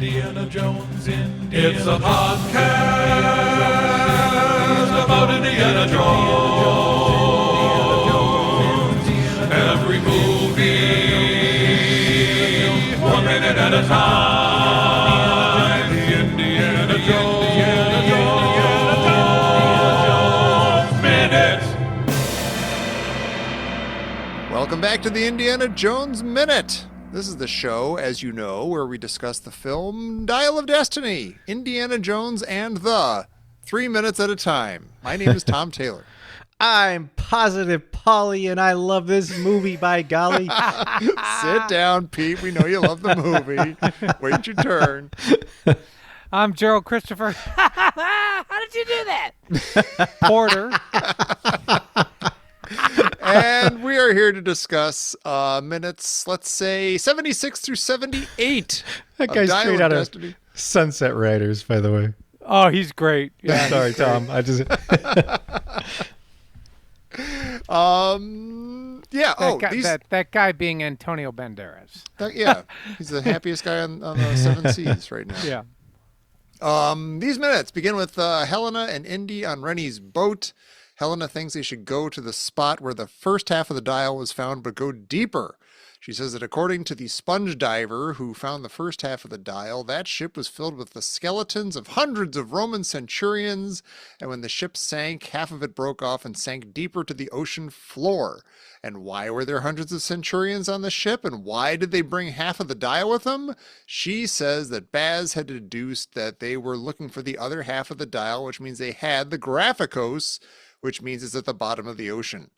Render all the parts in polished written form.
Indiana Jones, It's a podcast about Indiana Jones. Every movie, 1 minute at a time. The Indiana Jones Minute. Welcome back to the Indiana Jones Minute. This is the show, as you know, where we discuss the film Dial of Destiny, Indiana Jones and the 3 minutes at a time. My name is Tom Taylor. I'm Positive Polly, and I love this movie, by golly. Sit down, Pete. We know you love the movie. Wait your turn. I'm Gerald Christopher. How did you do that? Porter. And we are here to discuss minutes, let's say, 76 through 78 That guy's Dial straight of out Destiny. of Sunset Riders, by the way. Oh, he's great. Yeah, Sorry, Tom. I just... that guy being Antonio Banderas. He's the happiest guy on the seven seas right now. Yeah. These minutes begin with Helena and Indy on Rennie's boat. Helena thinks they should go to the spot where the first half of the dial was found, but go deeper. She says that according to the sponge diver who found the first half of the dial, that ship was filled with the skeletons of hundreds of Roman centurions, and when the ship sank, half of it broke off and sank deeper to the ocean floor. And why were there hundreds of centurions on the ship, and why did they bring half of the dial with them? She says that Baz had deduced that they were looking for the other half of the dial, which means they had the Graphicos, which means it's at the bottom of the ocean.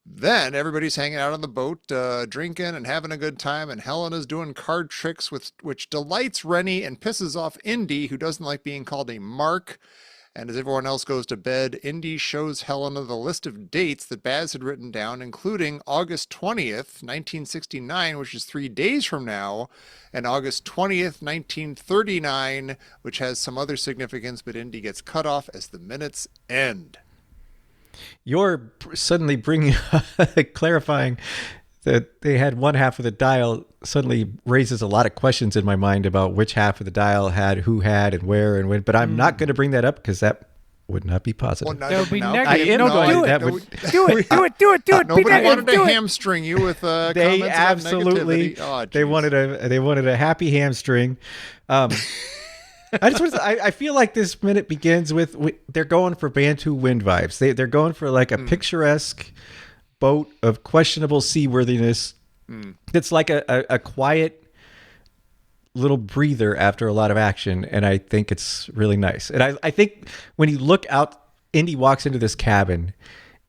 Then everybody's hanging out on the boat, drinking and having a good time, and Helena's doing card tricks, which delights Rennie and pisses off Indy, who doesn't like being called a mark. And as everyone else goes to bed, Indy shows Helena the list of dates that Baz had written down, including August 20th, 1969, which is 3 days from now, and August 20th, 1939, which has some other significance, but Indy gets cut off as the minutes end. You're suddenly clarifying that they had one half of the dial suddenly raises a lot of questions in my mind about which half of the dial had who had and where and when. But I'm not going to bring that up because that would not be positive. That would be negative. I am going. Do it. Nobody wanted to hamstring you with they comments absolutely. about negativity. They wanted a happy hamstring. I feel like this minute begins with they're going for Bantu wind vibes. They're going for like a picturesque boat of questionable seaworthiness. It's like a quiet little breather after a lot of action, and I think it's really nice. And I think when you look out, Indy walks into this cabin,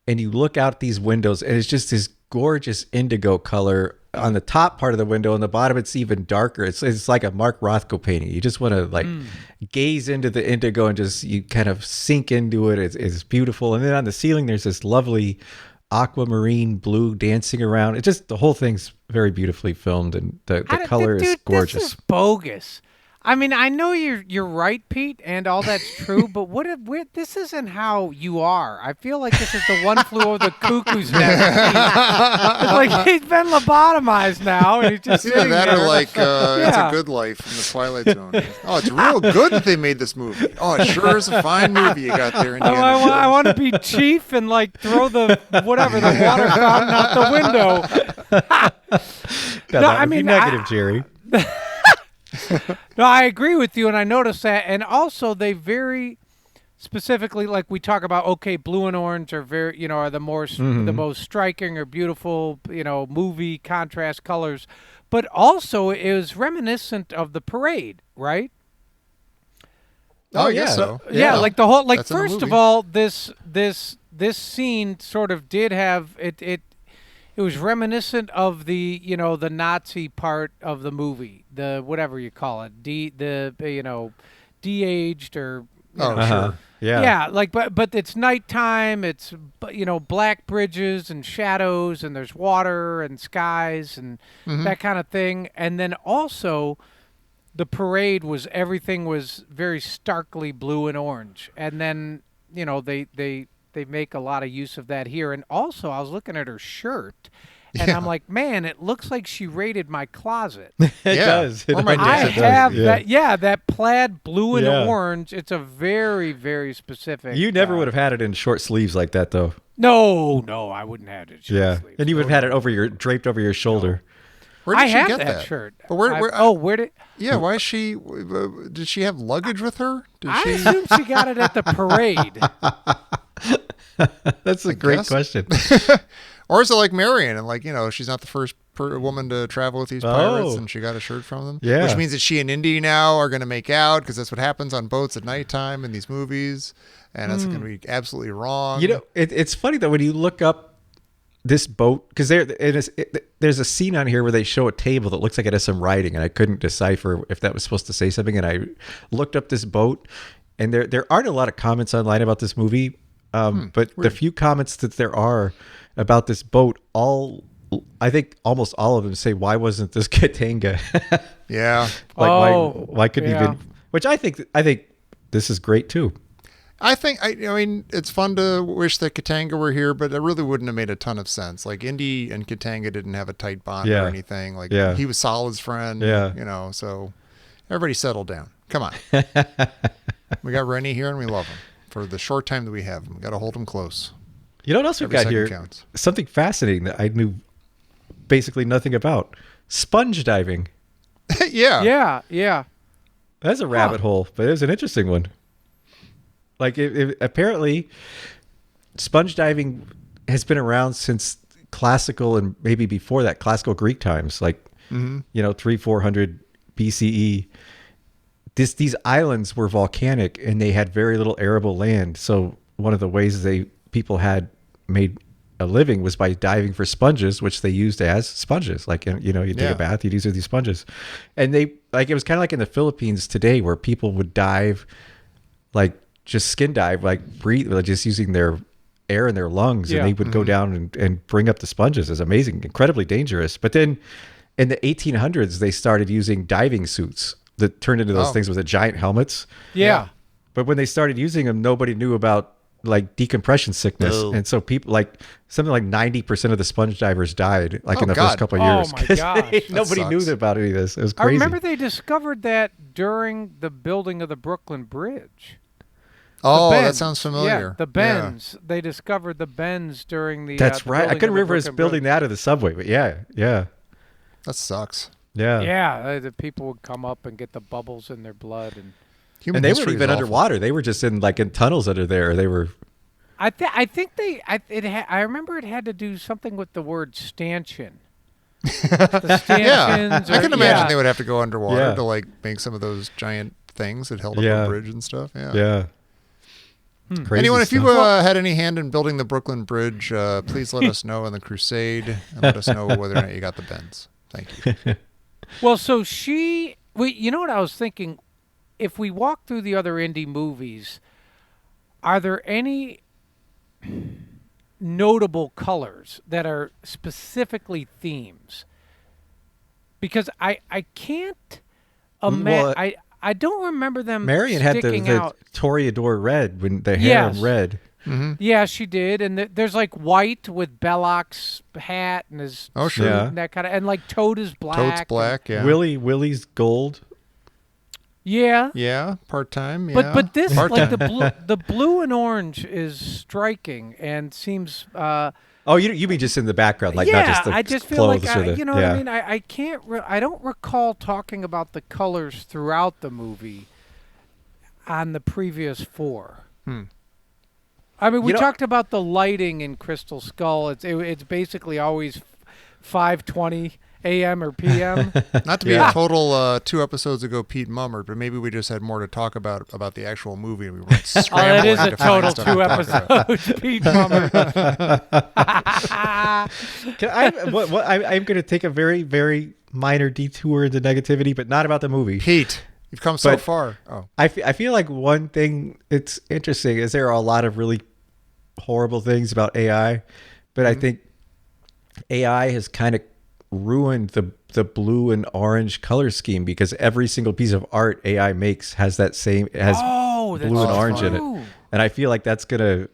and you look out these windows, and it's just this gorgeous indigo color on the top part of the window. On the bottom, it's even darker. It's like a Mark Rothko painting. You just want to gaze into the indigo and just you kind of sink into it. It's beautiful. And then on the ceiling, there's this lovely aquamarine blue dancing around. It just, the whole thing's very beautifully filmed, and the color is gorgeous. This is bogus. I mean, I know you're right, Pete, and all that's true, but this isn't how you are. I feel like this is the One Flew Over the Cuckoo's Nest. It's like he's been lobotomized now, and he's just sitting that there. Or like It's a Good Life from the Twilight Zone. Oh, it's real good that they made this movie. Oh, it sure is a fine movie you got there, Indiana. I want to be chief and like throw the water fountain out the window. That would be negative, Jerry. No, I agree with you, and I noticed that. And also, they very specifically, like we talk about, okay, blue and orange are are the most striking or beautiful, movie contrast colors. But also, it was reminiscent of the parade, right? Oh, yeah. So. Yeah, like the whole, like That's first of all, this scene sort of did have it. It was reminiscent of the the Nazi part of the movie, the whatever you call it, de-aged or sure, yeah, like but it's nighttime, it's black bridges and shadows, and there's water and skies and that kind of thing, and then also the parade everything was very starkly blue and orange, and then they make a lot of use of that here. And also, I was looking at her shirt, and I'm like, man, it looks like she raided my closet. It Yeah. does. Or my I Yes, it does. have Yeah. that. Yeah, that plaid blue and Yeah. orange. It's a very, very specific. You never would have had it in short sleeves like that, though. No, I wouldn't have it. Short Yeah, sleeves. and you would have had it over draped over your shoulder. Where did I she have get that shirt. But where, where did? yeah, why is she? Did she have luggage with her? Did I she? assume she got it at the parade. That's a great guess. question. Or is it like Marion and like, she's not the first woman to travel with these pirates Oh. and she got a shirt from them? Yeah. Which means that she and Indy now are going to make out because that's what happens on boats at nighttime in these movies. And that's going to be absolutely wrong. It's funny though when you look up this boat, because there's a scene on here where they show a table that looks like it has some writing, and I couldn't decipher if that was supposed to say something. And I looked up this boat, and there aren't a lot of comments online about this movie, but the few comments that there are about this boat, I think almost all of them say, "Why wasn't this Katanga?" Yeah. why couldn't yeah. even? Which I think this is great too. I mean, it's fun to wish that Katanga were here, but it really wouldn't have made a ton of sense. Like, Indy and Katanga didn't have a tight bond Yeah. or anything. Like, Yeah. he was Solid's friend. Yeah. So everybody settle down. Come on. We got Rennie here, and we love him. For the short time that we have him, we got to hold him close. You know what else we've Every got second here? counts. Something fascinating that I knew basically nothing about. Sponge diving. Yeah. Yeah. That's a rabbit hole, but it was an interesting one. Like, apparently, sponge diving has been around since classical and maybe before that, classical Greek times, like, 300-400 BCE. These islands were volcanic and they had very little arable land. So one of the ways people had made a living was by diving for sponges, which they used as sponges. Like, you take Yeah. a bath, you'd use these sponges. And it was kind of like in the Philippines today where people would dive, like just skin dive, like breathe, like just using their air in their lungs. Yeah. And they would go down and bring up the sponges. It's amazing, incredibly dangerous. But then in the 1800s, they started using diving suits that turned into those things with the giant helmets. Yeah. But when they started using them, nobody knew about like decompression sickness. Oh. And so people something like 90% of the sponge divers died like in the God. first couple of Oh, years. my 'Cause gosh. nobody That knew sucks. about any of this. It was I crazy. remember they discovered that during the building of the Brooklyn Bridge. Oh, that bends. sounds familiar. Yeah, the bends. They discovered the bends during the. That's the right. I building couldn't of the remember us Brooklyn building Bridge. that or the subway, but yeah. That sucks. Yeah, the people would come up and get the bubbles in their blood, and Human And they history weren't is even awful. underwater. They were just in tunnels under there. They were. I think I remember it had to do something with the word stanchion. The stanchions. I or- can imagine they would have to go underwater Yeah. to like make some of those giant things that held up Yeah. the bridge and stuff. Yeah. Yeah. Crazy Anyone, if you stuff. had any hand in building the Brooklyn Bridge, please let us know in the crusade and let us know whether or not you got the bends. Thank you. Well, so you know what I was thinking? If we walk through the other indie movies, are there any notable colors that are specifically themes? Because I can't imagine. Well, I don't remember them Marion had sticking the out. Toreador red when the hair Yes. red. Yeah, she did, and there's like white with Belloc's hat and his Oh, sure. suit Yeah. and that kind of, and like Toad is black. Toad's and- black. Yeah. Willie's gold. Yeah. Yeah. Part time. Yeah. But this Part-time. like the blue and orange is striking and seems Oh, you mean just in the background, like yeah, not just the I just feel like clothes or the you know what I mean. I can't I don't recall talking about the colors throughout the movie on the previous four. I mean, we You know- talked about the lighting in Crystal Skull. It's basically always 5:20 a.m. or p.m. Not to be Yeah. a total 2 episodes ago Pete Mummered, but maybe we just had more to talk about the actual movie and we weren't Oh, scrambling that is a to find total stuff 2 to talk about. episodes. Pete Mummer. I'm going to take a very, very minor detour into negativity, but not about the movie. Pete, you've come so But- far. Oh. I feel like one thing that's interesting is there are a lot of really horrible things about AI, but I think AI has kind of ruined the blue and orange color scheme because every single piece of art AI makes has that same Oh, that's blue and orange in true. it. And I feel like I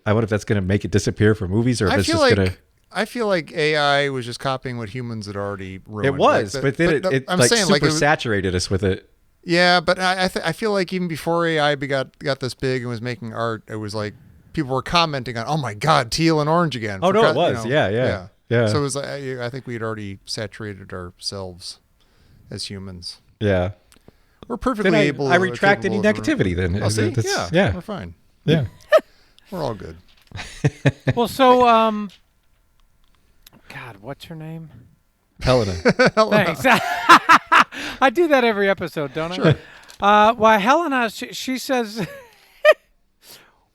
wonder if that's gonna make it disappear from movies or if I it's feel just like gonna I feel like AI was just copying what humans had already ruined. It was, but then it I'm like saying, super like, it was, saturated us with it. yeah, but I feel like even before AI got this big and was making art, it was like people were commenting on, oh my God, teal and orange again. Oh, no, it was. Yeah. So it was like, I think we had already saturated ourselves as humans. Yeah. We're perfectly Then able. I retract any capable of- negativity then. Oh, see? That's- Yeah, we're fine. Yeah. We're all good. Well, so God, what's her name? Helena. Thanks. I do that every episode, don't I? Sure. Well, Helena, she says,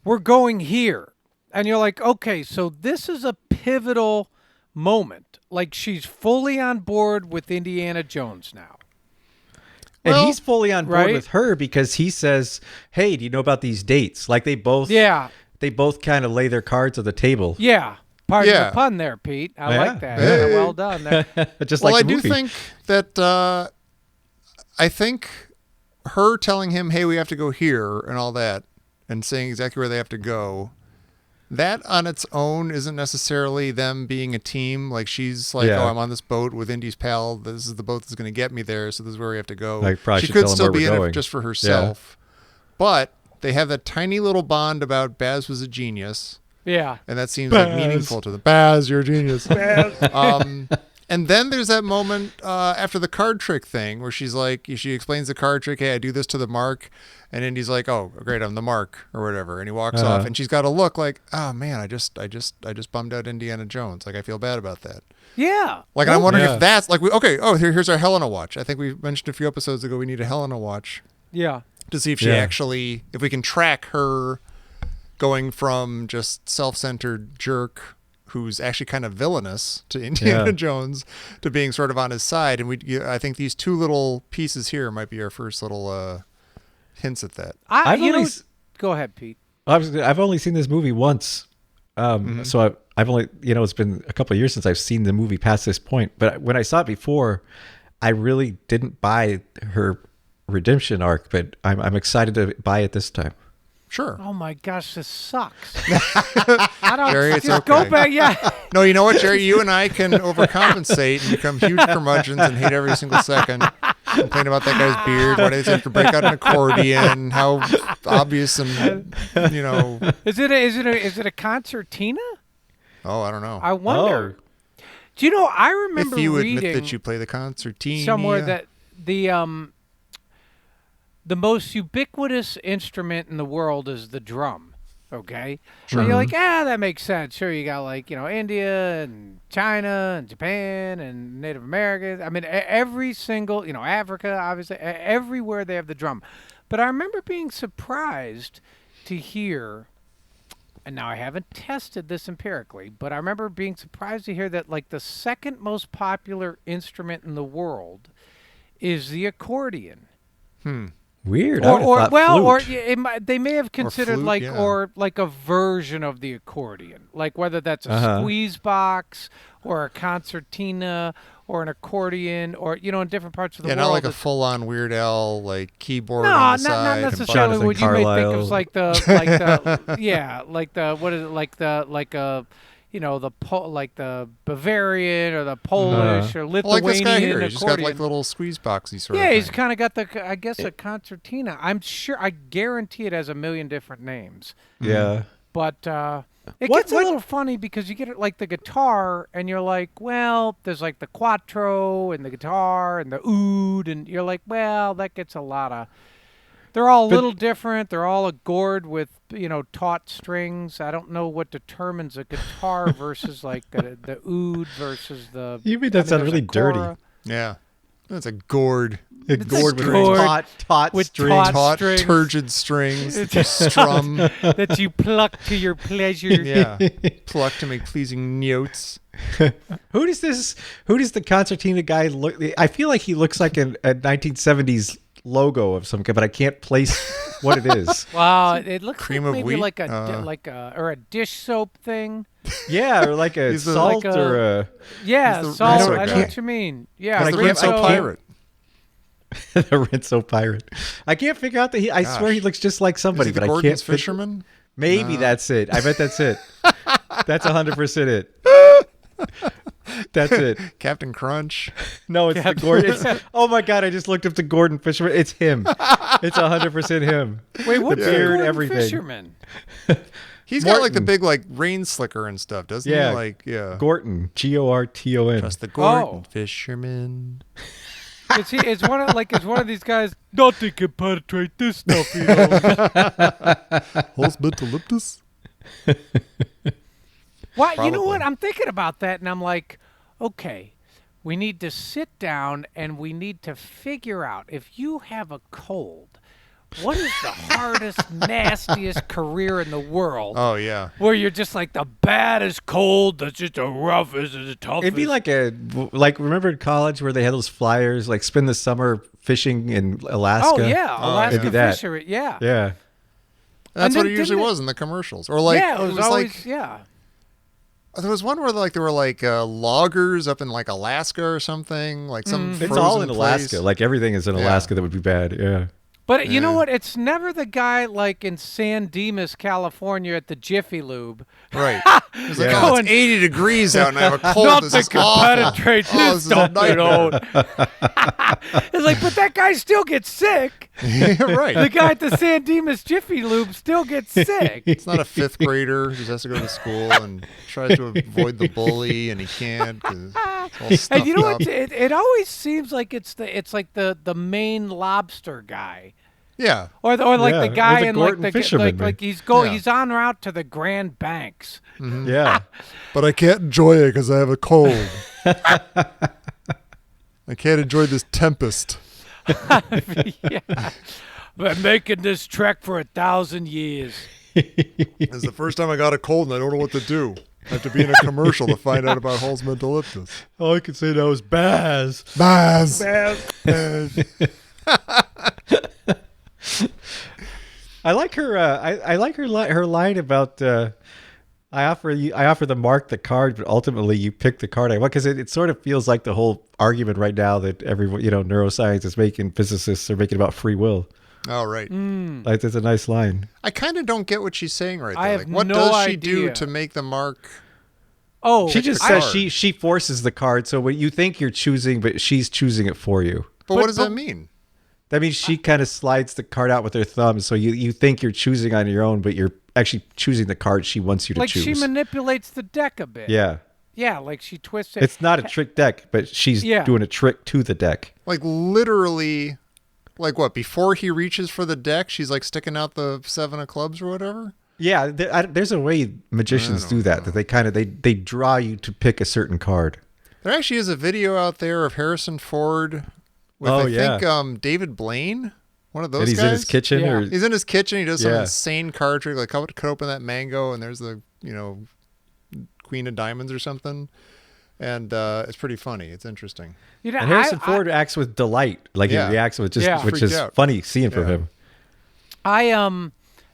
we're going here. And you're like, okay, so this is a pivotal moment. Like, she's fully on board with Indiana Jones now. And Well, he's fully on board right? with her because he says, hey, do you know about these dates? Like they both kind of lay their cards on the table. Yeah. Pardon Yeah. the pun there, Pete. I Yeah. like that. Hey. Well done there. Just Well, like I the do movie. think that I think her telling him, "Hey, we have to go here," and all that, and saying exactly where they have to go, that on its own isn't necessarily them being a team. Like she's like, Yeah. "Oh, I'm on this boat with Indy's pal. This is the boat that's going to get me there. So this is where we have to go." I probably she should could tell him still where be we're in going. it just for herself, but they have that tiny little bond about Baz was a genius. Yeah. And that seems like meaningful to them. Baz, you're a genius. And then there's that moment after the card trick thing where she's like, she explains the card trick. Hey, I do this to the mark. And Indy's like, oh, great, I'm the mark or whatever. And he walks off and she's got a look like, oh man, I just bummed out Indiana Jones. Like I feel bad about that. Yeah. Like, and I'm wondering Yeah. if that's like, here's our Helena watch. I think we mentioned a few episodes ago, we need a Helena watch Yeah. to see if she actually, if we can track her going from just self-centered jerk who's actually kind of villainous to Indiana Jones to being sort of on his side. And I think these two little pieces here might be our first little hints at that. Go ahead, Pete. I've only seen this movie once. So I've only, it's been a couple of years since I've seen the movie past this point. But when I saw it before, I really didn't buy her redemption arc, but I'm excited to buy it this time. Sure. Oh my gosh, this sucks. I don't Jerry, it's just okay. go back. Yeah. No, you know what, Jerry? You and I can overcompensate and become huge curmudgeons and hate every single second. Complain about that guy's beard. Why does he have to break out an accordion? How obvious and Is it a concertina? Oh, I don't know. I wonder. Do you know? I remember if you reading admit that you play the concertina somewhere that the most ubiquitous instrument in the world is the drum. Okay, so you're like, that makes sense. Sure, you got like India and China and Japan and Native Americans. I mean, every single Africa, obviously, everywhere they have the drum. But I remember being surprised to hear, and now I haven't tested this empirically, but I remember being surprised to hear that like the second most popular instrument in the world is the accordion. Weird. They may have considered flute, like a version of the accordion, like whether that's a squeeze box or a concertina or an accordion or in different parts of the world. Yeah, not like a full-on Weird Al like keyboard No, on the not side. necessarily Jonathan what you may think Carlyle. of like the the Bavarian or the Polish or Well, like this Lithuanian guy here, he's just got accordion. like little squeeze boxy sort of Yeah, thing. he's kind of got I guess a concertina. I guarantee it has a million different names. Yeah. But it gets a little funny because you get it like the guitar and you're like, well, there's like the quattro and the guitar and the oud, and you're like, well, that gets a lot of. They're all a little different. They're all a gourd with taut strings. I don't know what determines a guitar versus like the oud versus the. You mean that sounds really dirty? Yeah. That's a gourd. A gourd with gourd taut with strings. taut Taut, turgid strings that you strum. that you pluck to your pleasure. Yeah. Pluck to make pleasing notes. Who does the concertina guy look? I feel like he looks like a 1970s logo of some kind, but I can't place what it is. Wow, it looks Cream like of maybe wheat? like a dish soap thing. Yeah, or like a He's the- salt like a- or a Yeah, the salt. Rinso I know guy. what you mean. Yeah, He's the I Rinso can't- pirate. the Rinso pirate. I can't figure out that I swear he looks just like Is somebody, he the but I can't. Gordon's fisherman? Maybe that's it. I bet that's it. That's 100% it. That's it. Captain Crunch. No, it's the Gordon. Oh my God! I just looked up the Gordon Fisherman. It's him. It's 100% him. Wait, what's the the beard, Gordon everything. Fisherman? He's got like the Morton. big like rain slicker and stuff, doesn't Yeah. he? Like Gorton. Gorton. Trust the Gordon Oh. Fisherman. It's one of these guys. Nothing can penetrate this stuff, you know. Holzmentaliptus. Why? You know Probably. what? I'm thinking about that, and I'm like, okay, we need to sit down and we need to figure out if you have a cold, what is the hardest, nastiest career in the world? Oh yeah. Where you're just like the baddest cold, that's just the roughest and the toughest. It'd be like remember in college where they had those flyers like spend the summer fishing in Alaska. oh yeah, Alaska it'd be that. fishery, yeah. Yeah. That's And what then it usually didn't it- was in the commercials. Or like yeah, it was always like yeah. there was one where like there were like loggers up in like Alaska or something, like some It's all in frozen Alaska. place. Like everything is in Yeah. Alaska that would be bad. Yeah. But you know Yeah. what? It's never the guy like in San Dimas, California at the Jiffy Lube. Right. It's like, Yeah. oh, it's 80 degrees out and I have a cold. Nothing This is can awful. penetrate Oh, this this is a stuff, you know. nightmare. It's like, but that guy still gets sick. Yeah, right. The guy at the San Dimas Jiffy Lube still gets sick. It's not a fifth grader who just has to go to school and tries to avoid the bully and he can't because it's all stuffed And you know up. what? It always seems like it's like the Maine lobster guy. Yeah. Or like Yeah, the or guy the in Gordon like the Fisherman, like man. Yeah. he's en route to the Grand Banks. Yeah. But I can't enjoy it because I have a cold. I can't enjoy this tempest. Yeah. Been making this trek for 1,000 years. This is the first time I got a cold and I don't know what to do. I have to be in a commercial to find out about Holzmentaliptus. All I could say now is Baz. Baz. I like her. I like her line about. I offer the mark the card, but ultimately you pick the card I want because it sort of feels like the whole argument right now that everyone neuroscience is making, physicists are making about free will. Oh, right. Like that's a nice line. I kind of don't get what she's saying right there. I Like, have what no does she do idea. to make the mark? Oh, She just card. says she forces the card, so what you think you're choosing, but she's choosing it for you. But what does that mean? That means she kind of slides the card out with her thumb, so you think you're choosing on your own, but you're actually choosing the card she wants you to like choose. she manipulates the deck a bit. Yeah. Yeah, like she twists it. It's not a trick deck, but she's Yeah. doing a trick to the deck. Like literally, like what? Before he reaches for the deck, she's like sticking out the 7 of clubs or whatever. Yeah, there's a way magicians do that. That they kind of they draw you to pick a certain card. There actually is a video out there of Harrison Ford with Oh, I yeah. think David Blaine, one of those And he's guys. in his kitchen, Yeah. or He's in his kitchen. He does some Yeah. insane card trick, like cut open that mango, and there's the Queen of Diamonds or something. And it's pretty funny. It's interesting. You know, and Harrison Ford acts with delight, like Yeah. he reacts with just, Yeah. which Freaked is out. funny seeing from Yeah. him.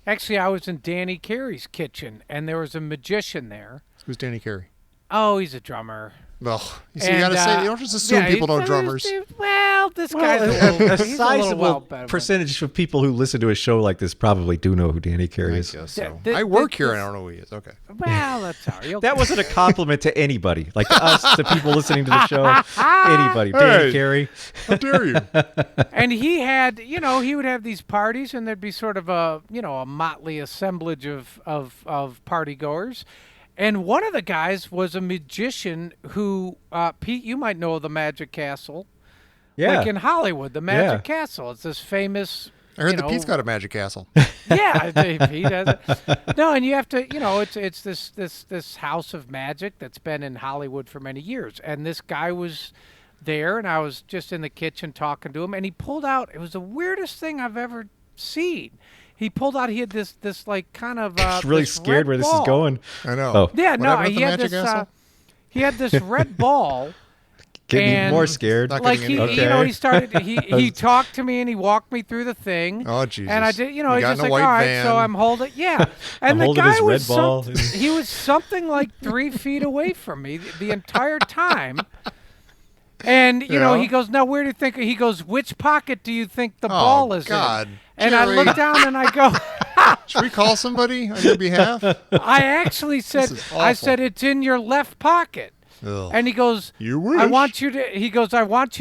Actually, I was in Danny Carey's kitchen, and there was a magician there. Who's Danny Carey? Oh, he's a drummer. Well, you see, you And, gotta say, you don't just assume yeah, people know he's- drummers. Well, this guy's a a little, he's a little sizable well better. percentage of people who listen to a show like this probably do know who Danny Carey I is. guess Yeah, so. I work here and I don't know who he is. Okay. Well, that's all right. That wasn't a compliment to anybody, like to us, to people listening to the show. Anybody, Danny Hey. Carey. How dare you? And he had, he would have these parties, and there'd be sort of a motley assemblage of party goers. And one of the guys was a magician who, Pete, you might know the Magic Castle. Yeah. Like in Hollywood, the Magic Yeah. Castle. It's this famous. I heard that Pete's got a magic castle. Yeah, Pete has it. No, and you have to, it's this house of magic that's been in Hollywood for many years. And this guy was there, and I was just in the kitchen talking to him, and he pulled out. It was the weirdest thing I've ever seen. He pulled out. He had this like kind of. Just really this scared red where this ball. is going. I know. Oh. Yeah, What no, happened at he the had Magic this. Castle? He had this red ball. Getting even more And- scared. Not Like getting he, any- Okay. he started. He talked to me and he walked me through the thing. Oh, Jesus. And I did, You he's got just in a like, white all right, van. so I'm holding, yeah. And I'm the holding guy his was red ball. he was something like 3 feet away from me the entire time. And Yeah. he goes, now where do you think? He goes, which pocket do you think the Oh, ball is God. in? And I Jerry. look down and I go, Should we call somebody on your behalf? I actually said, is I awful. said it's in your left pocket. Ugh. And he goes, You wish. I want you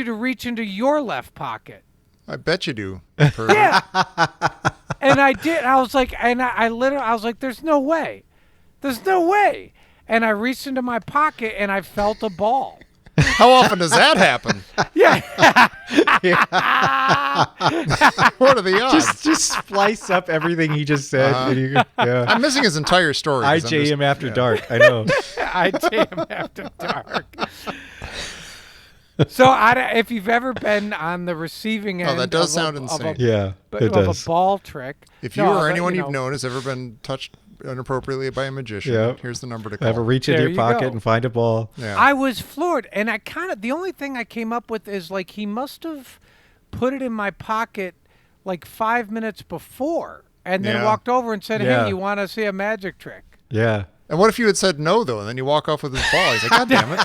to reach into your left pocket. I bet you do. Yeah. And I did. I was like, and I literally, I was like, there's no way. There's no way. And I reached into my pocket and I felt a ball. How often does that happen? Yeah. What are the odds? Just splice up everything he just said. And you, yeah. I'm missing his entire story. 'cause I'm IJ just- him after yeah. dark. I know. I take him after dark. So if you've ever been on the receiving end that does of sound a, insane. Of a, Yeah, it of does. a ball trick. If you No, or but, anyone you you've known has ever been touched inappropriately by a magician, Yep. here's the number to call. Have a reach into There your you pocket go. and find a ball. Yeah. I was floored, and I the only thing I came up with is like he must have put it in my pocket like 5 minutes before, and then Yeah. walked over and said, Yeah. "Hey, you want to see a magic trick?" Yeah. And what if you had said no, though, and then you walk off with his ball? He's like, God damn it.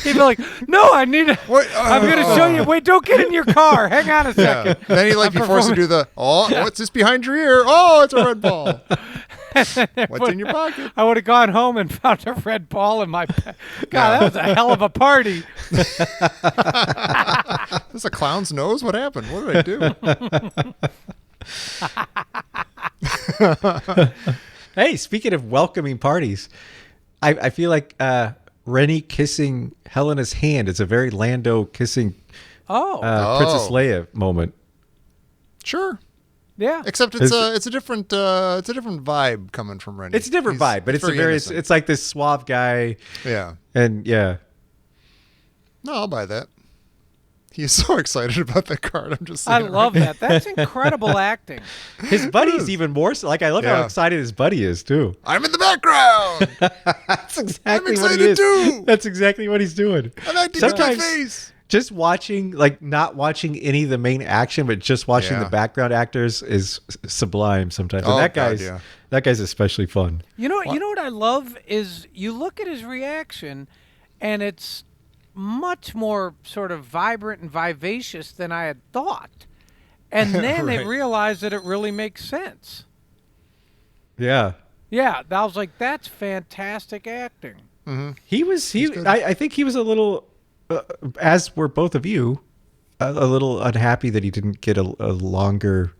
He'd be like, "No, I need it. What? I'm gonna show you. Wait, don't get in your car. Hang on a Yeah. second." Then he be forced to do the, what's this behind your ear? Oh, it's a red ball. What's in your pocket? I would have gone home and found a red ball in my. God, that was a hell of a party. Is this a clown's nose? What happened? What did I do? Hey, speaking of welcoming parties, I feel like Rennie kissing Helena's hand is a very Lando kissing Princess Leia moment. Sure. Yeah. Except it's a different vibe coming from Rennie. It's a different vibe, but it's innocent. it's like this suave guy. Yeah. And yeah. No, I'll buy that. He's so excited about that card. I'm just I saying. love that. That's incredible acting. His buddy's even more so. Like, I love how Yeah. excited his buddy is, too. I'm in the background. That's exactly I'm what it excited is. too. That's exactly what he's doing. I'm acting with my Sometimes face. just watching, like, not watching any of the main action, but just watching Yeah. the background actors is sublime sometimes. Oh, And that God, guy's yeah. that guy's especially fun. You know what I love is you look at his reaction, and it's much more sort of vibrant and vivacious than I had thought. And then Right. they realized that it really makes sense. Yeah. Yeah, I was like, that's fantastic acting. I think he was a little, as were both of you, a little unhappy that he didn't get a longer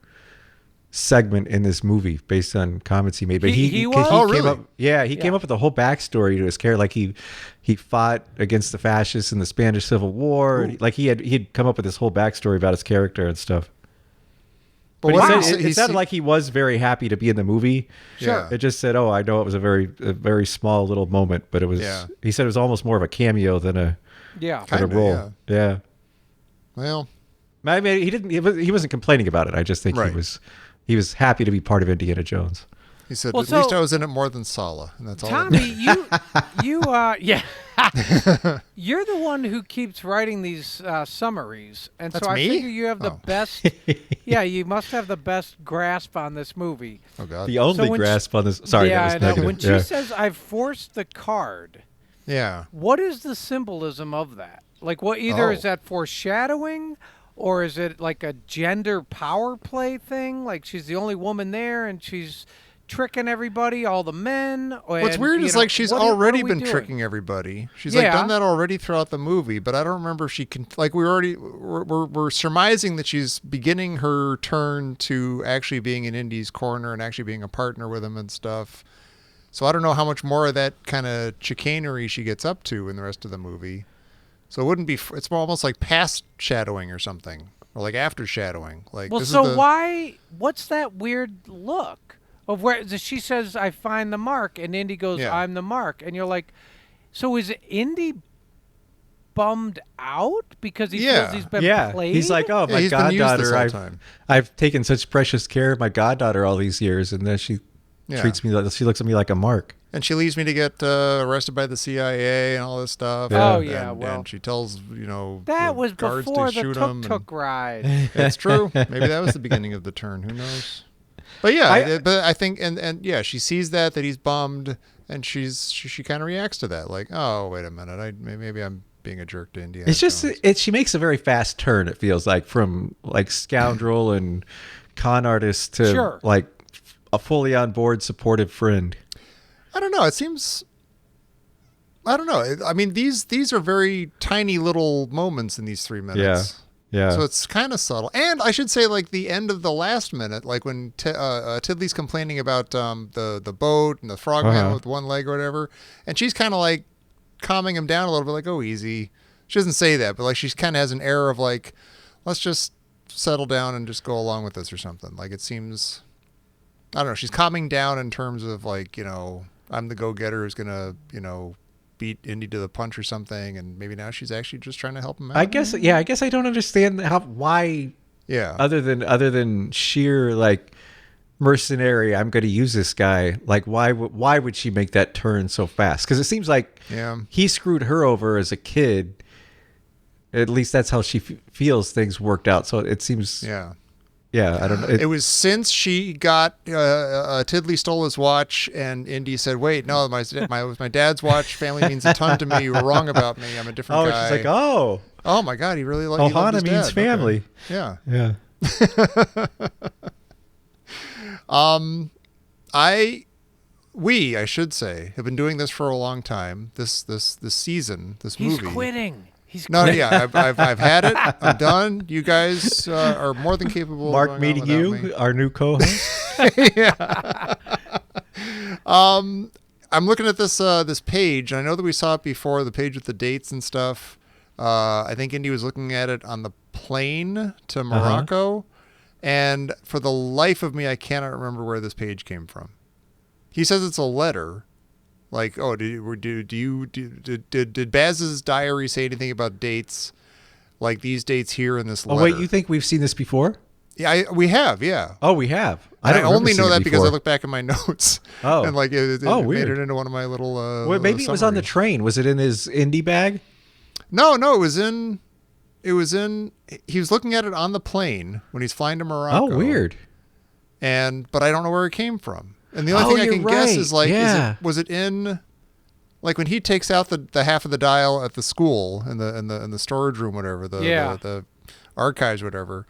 segment in this movie based on comments he made. But He was? Oh, came really? up, he came up with a whole backstory to his character. Like he fought against the fascists in the Spanish Civil War. Like he'd come up with this whole backstory about his character and stuff. But what he did said, he it sounded like he was very happy to be in the movie. Sure. It just said, "Oh, I know it was a very small little moment, but it was." Yeah. He said it was almost more of a cameo than a Yeah. than a Kinda, role. Yeah. Well, I mean, he wasn't complaining about it. I just think Right. he was happy to be part of Indiana Jones. he said, Well, at least so- I was in it more than Sala, and that's all. that Tommy, yeah. You're the one who keeps writing these summaries, and That's so I me? figure you have the Oh. best. Yeah, you must have the best grasp on this movie. Oh God. The only when grasp on this. Sorry, yeah, that I was know. negative. When Yeah. she says, "I've forced the card," Yeah. what is the symbolism of that? Like, what either is Oh. that foreshadowing, or is it like a gender power play thing? Like she's the only woman there, and she's tricking everybody, all the men. What's and, weird you is know, like she's what are already we been doing? tricking everybody. She's like Yeah. done that already throughout the movie, but I don't remember if she can. Like we're surmising that she's beginning her turn to actually being in Indy's corner and actually being a partner with him and stuff. So I don't know how much more of that kind of chicanery she gets up to in the rest of the movie. So it wouldn't be. It's more almost like past shadowing or something, or like after shadowing. Like Well, this so is the, why? What's that weird look of where she says, "I find the mark," and Indy goes, Yeah. "I'm the mark," and you're like, so is Indy bummed out because he Yeah. feels he's been Yeah, played? he's like, "Oh, Yeah, my he's been used this goddaughter! whole I've time." I've taken such precious care of my goddaughter all these years, and then she Yeah. treats me like she looks at me like a mark." And she leaves me to get arrested by the CIA and all this stuff. Yeah. Oh, And- yeah, and, well. and she tells that the was guards before to the shoot him. tuk-tuk ride. It's true. Maybe that was the beginning of the turn. Who knows? But yeah, but I think and yeah, she sees that he's bummed, and she kind of reacts to that, like, oh wait a minute, maybe I'm being a jerk to Indiana. It's just Jones. she makes a very fast turn. It feels like from like scoundrel and con artist to Sure. like a fully on board supportive friend. I don't know. It seems I don't know. I mean, these are very tiny little moments in these 3 minutes. Yeah. So it's kind of subtle. And I should say, like, the end of the last minute, like when Tidley's complaining about the boat and the frogman with one leg or whatever, and she's kind of like calming him down a little bit, like, oh, easy. She doesn't say that, but like she kind of has an air of like, let's just settle down and just go along with this or something. Like, it seems, I don't know, she's calming down in terms of like, I'm the go-getter who's going to, beat Indy to the punch or something, and maybe now she's actually just trying to help him out. I guess I don't understand why. Yeah. Other than sheer like mercenary, I'm going to use this guy. Like, why would she make that turn so fast? Because it seems like he screwed her over as a kid. At least that's how she feels things worked out. So it seems. Yeah, I don't know. It was since she got Tidley stole his watch, and Indy said, "Wait, no, my dad's watch. Family means a ton to me. You were wrong about me. I'm a different guy." She's like, "Oh, my God, he really loved Ohana his means dad." family." Okay. Yeah. I should say, have been doing this for a long time. This season, this He's movie. quitting. No, yeah, I've had it. I'm done. You guys are more than capable. Mark of meeting you, our new co-host. Yeah. I'm looking at this page, and I know that we saw it before, the page with the dates and stuff. I think Indy was looking at it on the plane to Morocco, and for the life of me, I cannot remember where this page came from. He says it's a letter. Like, oh, did Baz's diary say anything about dates? Like these dates here in this letter? Oh, wait, you think we've seen this before? Yeah, we have, yeah. Oh, we have. I don't only know that because I before. look back at my notes. Oh. And like it weird. made it into one of my little Well, maybe it was on the summaries. train. Was it in his indie bag? No, it was in he was looking at it on the plane when he's flying to Morocco. Oh, weird. But I don't know where it came from. And the only thing I can guess is like, was it in, like when he takes out the half of the dial at the school in the storage room, whatever, the archives, whatever.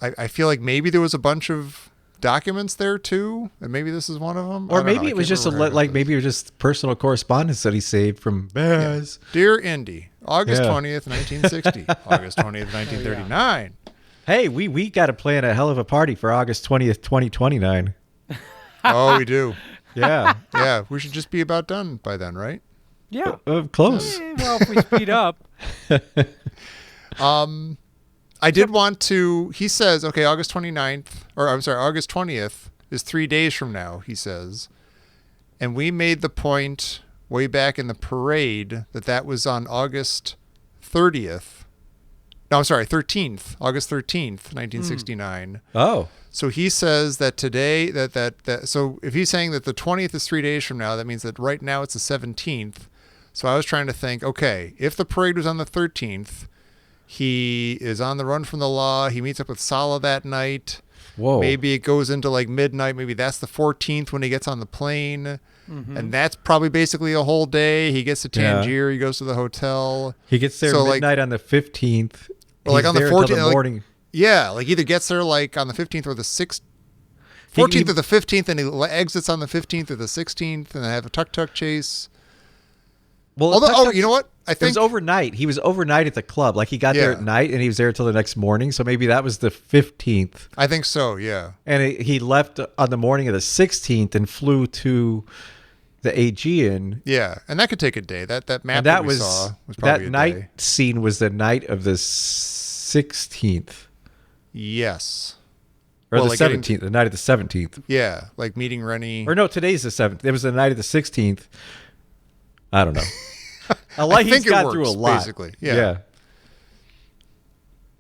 I feel like maybe there was a bunch of documents there too, and maybe this is one of them. Or maybe it was just maybe it was just personal correspondence that he saved from Baz. Yeah. Dear Indy, August 20th, 1960, August 20th, 1939. Hey, we got to plan a hell of a party for August 20th, 2029. Oh, we do. Yeah. Yeah, we should just be about done by then, right? Yeah. Close. Well, if we speed up. I did want to, he says, okay, August 20th is 3 days from now, he says. And we made the point way back in the parade that was on August 30th. No, I'm sorry, 13th, August 13th, 1969. Oh. So he says that today, so if he's saying that the 20th is 3 days from now, that means that right now it's the 17th. So I was trying to think, okay, if the parade was on the 13th, he is on the run from the law. He meets up with Sala that night. Whoa. Maybe it goes into like midnight. Maybe that's the 14th when he gets on the plane. Mm-hmm. And that's probably basically a whole day. He gets to Tangier. He goes to the hotel. He gets there midnight on the 15th. Or like on the 14th. The morning. Yeah, like either gets there like on the 15th or the 14th or the 15th, and he exits on the 15th or the 16th, and they have a tuk-tuk chase. Well, you know what? I think it was overnight. He was overnight at the club. Like he got there at night, and he was there until the next morning. So maybe that was the 15th. I think so. Yeah. And he left on the morning of the 16th and flew to the Aegean. Yeah, and that could take a day. That map that we saw was probably that night scene was the night of the 16th. Yes. Or the 17th, the night of the 17th. Yeah, like meeting Rennie. Or no, today's the 7th. It was the night of the 16th. I don't know. He's got through a lot. Basically. Yeah.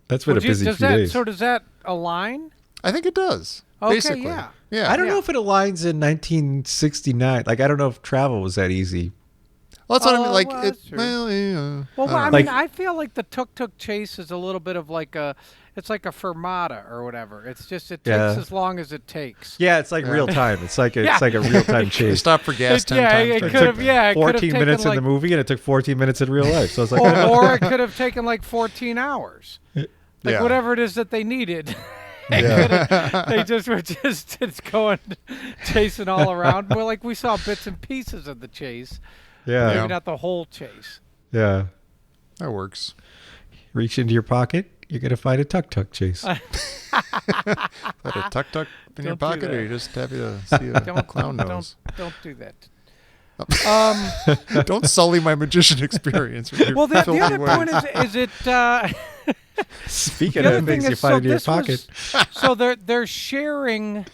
That's been a busy few days. So does that align? I think it does. Okay, basically. yeah. I don't know if it aligns in 1969. Like, I don't know if travel was that easy. Well, that's what I mean. Like, I feel like the tuk-tuk chase is a little bit of like it's like a fermata or whatever. It's just, it takes as long as it takes. Yeah, it's like real time. It's like a real time chase. You stop for gas 10 times. It took 14 minutes in the movie, and it took 14 minutes in real life. So it's like, or it could have taken like 14 hours. Like whatever it is that they needed. They just were it's going chasing all around. Well, like we saw bits and pieces of the chase. Yeah. Maybe not the whole chase. Yeah. That works. Reach into your pocket, you're gonna find a tuk chase. Is that a tuck in your Don't do pocket, or that. you just happy to see a clown nose? Don't do that. Don't sully my magician experience. With your Well, the filthy other ways. point is it. Speaking The other of thing things you is, find so in your this was- pocket. so they're sharing.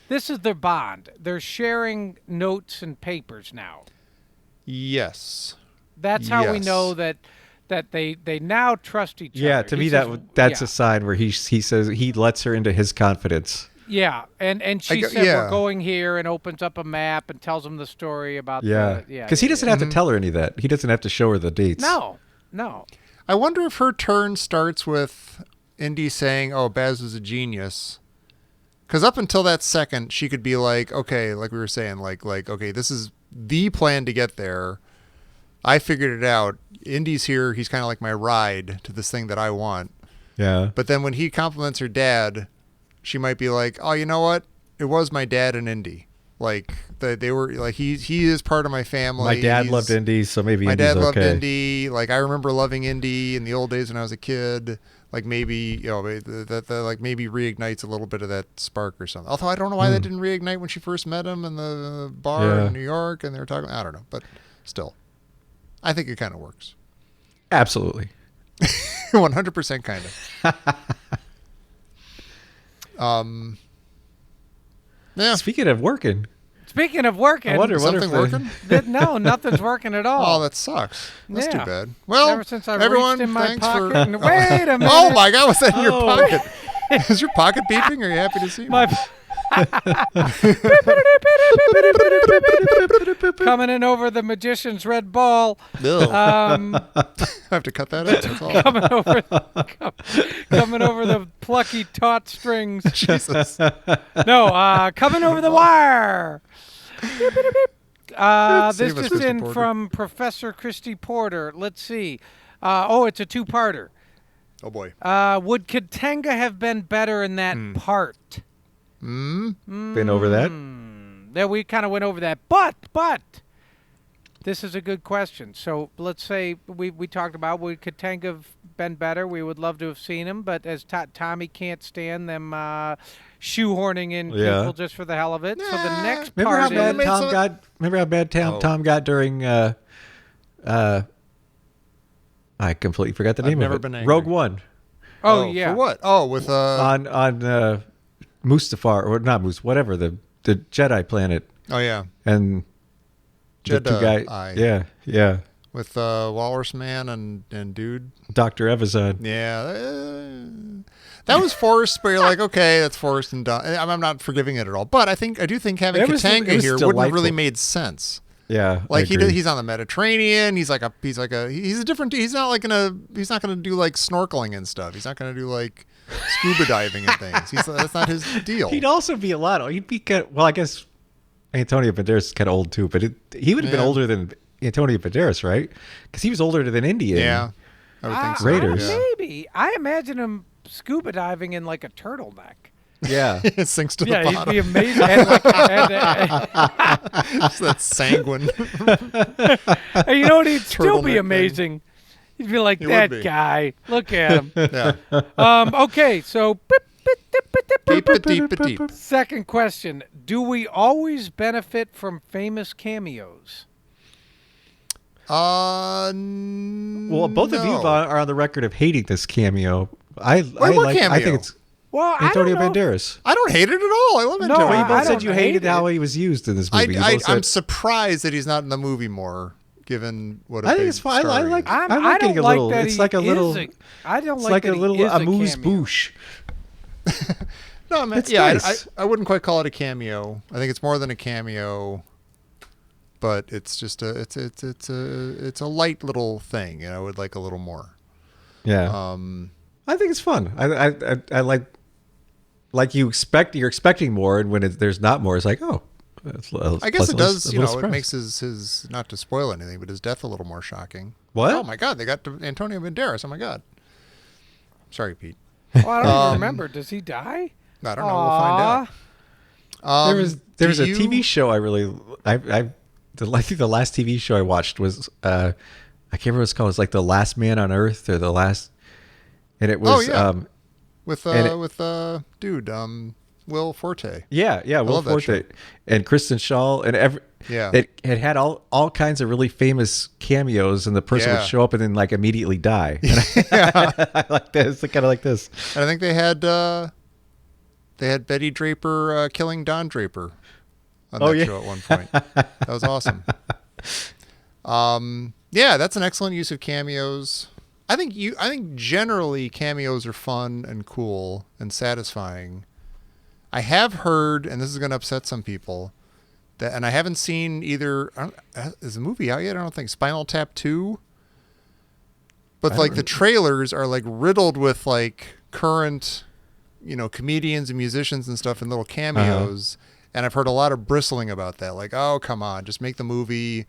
This is their bond. They're sharing notes and papers now. Yes. That's how we Yes. know that they now trust each Yeah, other. to He me says- that's yeah. a sign where he says he lets her into his confidence. Yeah, and she go- said yeah. we're going here and opens up a map and tells him the story about Yeah, the because he doesn't have to tell her any of that. He doesn't have to show her the dates. No. I wonder if her turn starts with Indy saying, "Oh, Baz was a genius." Because up until that second, she could be like, "Okay," like we were saying, like, "Okay, this is the plan to get there. I figured it out. Indy's here. He's kind of like my ride to this thing that I want." Yeah, But then when he compliments her dad, she might be like, "Oh, you know what? It was my dad and Indy. Like they were like he is part of my family. my dad He's- loved Indy, so maybe My Indy's dad loved okay. Indy. Like I remember loving Indy in the old days when I was a kid. Like maybe that like maybe reignites a little bit of that spark or something. Although I don't know why that didn't reignite when she first met him in the bar Yeah. in New York and they were talking. I don't know, but still, I think it kind of works. Absolutely. 100% kind of. Yeah. Speaking of working, Speaking of working, I wonder what Something if working? no, nothing's working at all. Oh, that sucks. That's Yeah. too bad. Well, Ever since I everyone, reached in my thanks pocket for. and wait a minute. Oh my God, what's that in your Oh. pocket? Is your pocket beeping? Are you happy to see me? My coming in over the magician's red ball. I have to cut that out. That's all. Coming over the plucky taut strings. Jesus. No, coming over the wire. This Save us, just Christy in Porter. from Professor Christy Porter. Let's see. It's a two-parter. Oh boy. Would Katenga have been better in that part? been over that. There, we kind of went over that. But this is a good question. So let's say we talked about, would Katenga have been better? We would love to have seen him, but as Tommy can't stand them shoehorning in Yeah. people just for the hell of it. So the next Remember how part bad made Tom some- got? Remember how bad Tom got during? I completely forgot the I've name never of it. been angry. Rogue One Oh yeah. For what? Oh, with on Mustafar or not whatever the Jedi planet Oh yeah, and the two Jedi. guys. Yeah. With Walrus Man and Dude. Dr. Evazan. Yeah, that was forced. But you're like, okay, that's forced and done. I'm not forgiving it at all. But I do think having It was Katanga here wouldn't have delightful. really made sense. Yeah, Like I agree. he's on the Mediterranean. He's a different. He's not gonna do like snorkeling and stuff. He's not gonna do like scuba diving and things. That's not his deal. He'd also be a lot. He'd be well, I guess Antonio Banderas is kind of old too, but he would have been Yeah. older than Antonio Banderas, right? Because he was older than Indy. Yeah, I would think so. Raiders. Yeah. Maybe. I imagine him scuba diving in like a turtleneck. Yeah. It sinks to the Yeah, he'd bottom. be amazing. It's that sanguine. You know what? He'd still Turtleneck be thing. amazing. He'd be like, He would that be. guy. Look at him. Yeah. Okay, so Deep it, deep it, deep. second question. Do we always benefit from famous cameos? Well, both of you are on the record of hating this cameo. I what like. I cameo? think it's Well, Antonio I don't know. Banderas. I don't hate it at all. I love No, Antonio. Well, you I both said don't you hate hated it. how he was used in this movie. You both I'm said- surprised that he's not in the movie more, given what a I think big it's fine. star I he like. is. I I like don't getting a like little. that It's he like a is little. I don't It's like like that a little he is amuse cameo. bouche. No, man, It's yeah, nice. I wouldn't quite call it a cameo. I think it's more than a cameo, but it's just it's a light little thing. I would like a little more. Yeah. I think it's fun. I like you're expecting more, and when there's not more, it's like, oh, I guess it does. It makes his not to spoil anything, but his death a little more shocking. What? Oh my God, they got Antonio Banderas. Oh my God. Sorry, Pete. Oh, I don't even remember. Does he die? I don't know. We'll find out. There was a do TV you- show I I think the last TV show I watched was I can't remember what it's called. It's like The Last Man on Earth or The Last, and it was with dude, Will Forte. Yeah, Will love that Forte and Kristen Schaal and it had all kinds of really famous cameos, and the person would show up and then like immediately die. And I like this. Kind of like this. And I think they had Betty Draper killing Don Draper on that show at one point. That was awesome. Yeah, that's an excellent use of cameos. I think generally cameos are fun and cool and satisfying. I have heard, and this is going to upset some people, that, and I haven't seen either. Is the movie out yet? I don't think. Spinal Tap 2. But like the trailers are like riddled with like current, comedians and musicians and stuff and little cameos. And I've heard a lot of bristling about that. Like, oh, come on, just make the movie.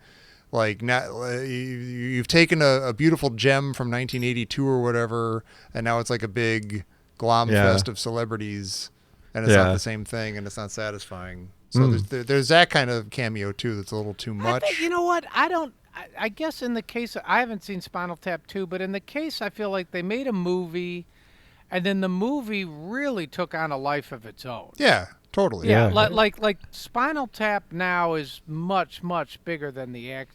Like, you've taken a beautiful gem from 1982 or whatever, and now it's like a big glom fest of celebrities. And it's not the same thing, and it's not satisfying. So there's that kind of cameo too that's a little too much. You know what? I guess in the case I haven't seen Spinal Tap 2, but in the case I feel like they made a movie, and then the movie really took on a life of its own. Yeah, totally. Yeah. Like Spinal Tap now is much bigger than the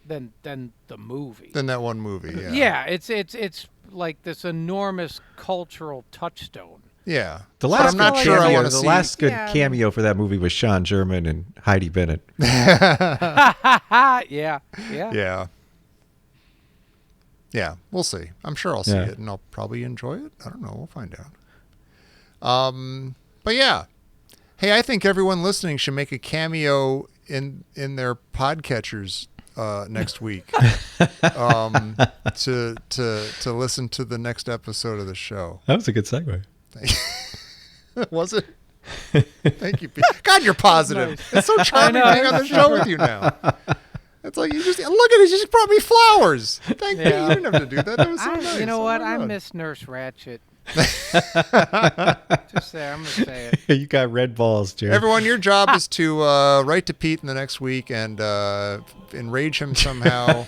movie. Than that one movie. Yeah. Yeah. It's like this enormous cultural touchstone. Yeah. The last I'm not sure I want to see. The last good cameo for that movie was Sean German and Heidi Bennett. Yeah. Yeah, we'll see. I'm sure I'll see it, and I'll probably enjoy it. I don't know. We'll find out. But yeah. Hey, I think everyone listening should make a cameo in their podcatchers next week to listen to the next episode of the show. That was a good segue. Was it? Thank you, Pete. God, you're positive. Nice. It's so charming being on the show with you now. It's like, you just look at it. You just brought me flowers. Thank you. You didn't have to do that. That was so nice. You know what? Oh, I miss Nurse Ratched. Just say, I'm going to say it. You got red balls, Jerry. Everyone, your job is to write to Pete in the next week and enrage him somehow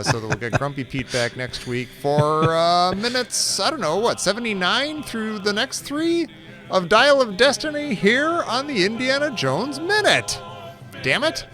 so that we'll get Grumpy Pete back next week for minutes, 79 through the next 3 of Dial of Destiny here on the Indiana Jones Minute. Damn it.